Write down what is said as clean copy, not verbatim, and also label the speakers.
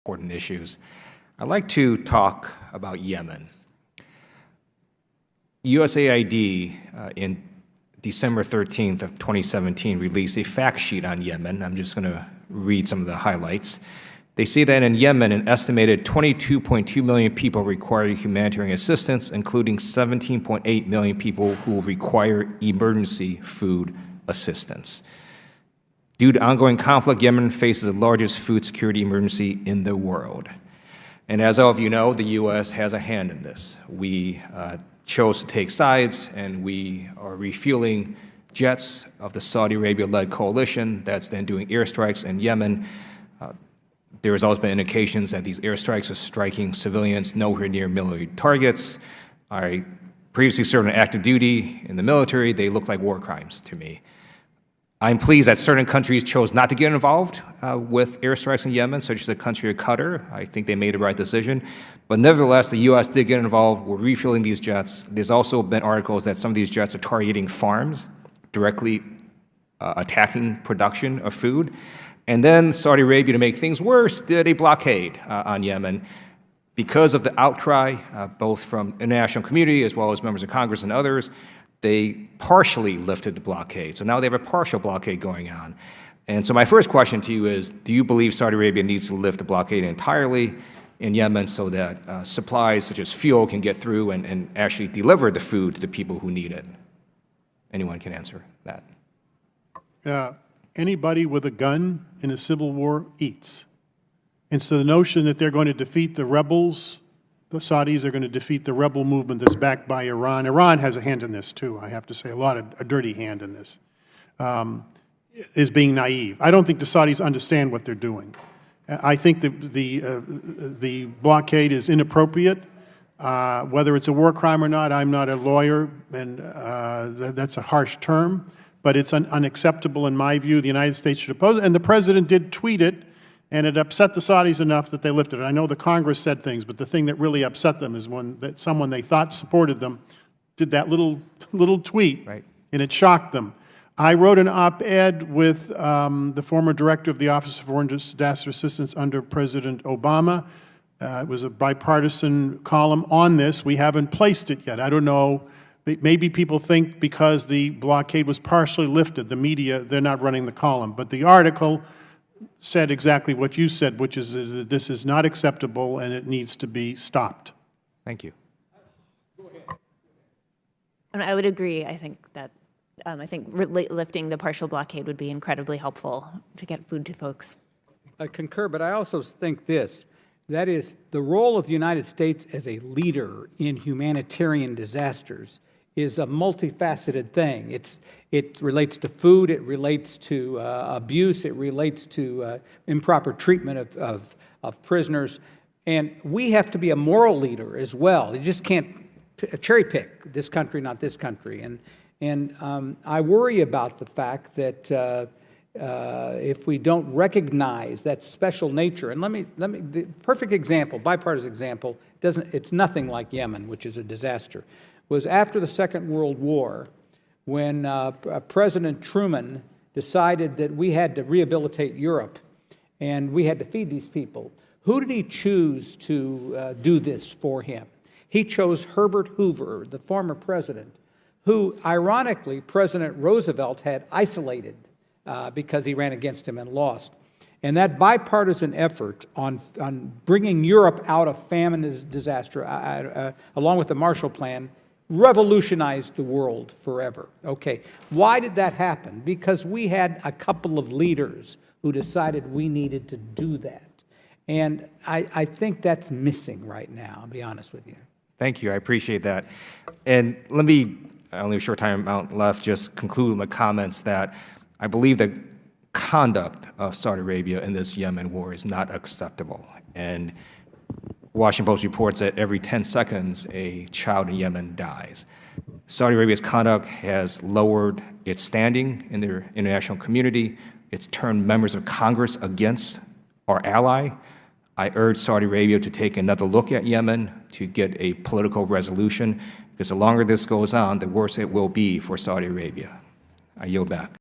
Speaker 1: important issues. I'd like to talk about Yemen. USAID in December 13th of 2017 released a fact sheet on Yemen. I'm just going to read some of the highlights. They say that in Yemen, an estimated 22.2 million people require humanitarian assistance, including 17.8 million people who require emergency food assistance. Due to ongoing conflict, Yemen faces the largest food security emergency in the world. And as all of you know, the U.S. has a hand in this. We chose to take sides, and we are refueling jets of the Saudi Arabia-led coalition that's then doing airstrikes in Yemen. There has always been indications that these airstrikes are striking civilians nowhere near military targets. I previously served on active duty in the military. They look like war crimes to me. I'm pleased that certain countries chose not to get involved with airstrikes in Yemen, such as the country of Qatar. I think they made the right decision. But nevertheless, the U.S. did get involved. We're refueling these jets. There's also been articles that some of these jets are targeting farms, directly attacking production of food. And then Saudi Arabia, to make things worse, did a blockade on Yemen. Because of the outcry, both from the international community as well as members of Congress and others, they partially lifted the blockade. So now they have a partial blockade going on. And so my first question to you is, do you believe Saudi Arabia needs to lift the blockade entirely in Yemen so that supplies such as fuel can get through and actually deliver the food to the people who need it? Anyone can answer that.
Speaker 2: Anybody with a gun in a civil war eats. And so the notion that they're going to defeat the rebels, the Saudis are going to defeat the rebel movement that's backed by Iran. Iran has a hand in this too, I have to say, a dirty hand in this, is being naive. I don't think the Saudis understand what they're doing. I think the blockade is inappropriate. Whether it's a war crime or not, I'm not a lawyer, and that's a harsh term, but it's unacceptable in my view. The United States should oppose it, and the President did tweet it, and it upset the Saudis enough that they lifted it. I know the Congress said things, but the thing that really upset them is when someone they thought supported them did that little tweet, right, and it shocked them. I wrote an op-ed with the former director of the Office of Foreign Disaster Assistance under President Obama. It was a bipartisan column on this. We haven't placed it yet. I don't know. Maybe people think because the blockade was partially lifted, the media, they're not running the column. But the article said exactly what you said, which is that this is not acceptable and it needs to be stopped.
Speaker 1: Thank you.
Speaker 3: And I would agree. I think that lifting the partial blockade would be incredibly helpful to get food to folks.
Speaker 4: I concur, but I also think this. That is, the role of the United States as a leader in humanitarian disasters is a multifaceted thing. It relates to food, it relates to abuse, it relates to improper treatment of prisoners. And we have to be a moral leader as well. You just can't cherry pick this country, not this country. And I worry about the fact that if we don't recognize that special nature, and the perfect example, bipartisan example, it's nothing like Yemen, which is a disaster, was after the Second World War, when President Truman decided that we had to rehabilitate Europe and we had to feed these people. Who did he choose to do this for him? He chose Herbert Hoover, the former president, who, ironically, President Roosevelt had isolated because he ran against him and lost. And that bipartisan effort on bringing Europe out of famine disaster, along with the Marshall Plan, revolutionized the world forever. Okay, why did that happen? Because we had a couple of leaders who decided we needed to do that. And I think that's missing right now, I'll be honest with you.
Speaker 1: Thank you, I appreciate that. And let me, only a short time out left, just conclude my comments that I believe the conduct of Saudi Arabia in this Yemen war is not acceptable. And Washington Post reports that every 10 seconds a child in Yemen dies. Saudi Arabia's conduct has lowered its standing in the international community. It's turned members of Congress against our ally. I urge Saudi Arabia to take another look at Yemen to get a political resolution, because the longer this goes on, the worse it will be for Saudi Arabia. I yield back.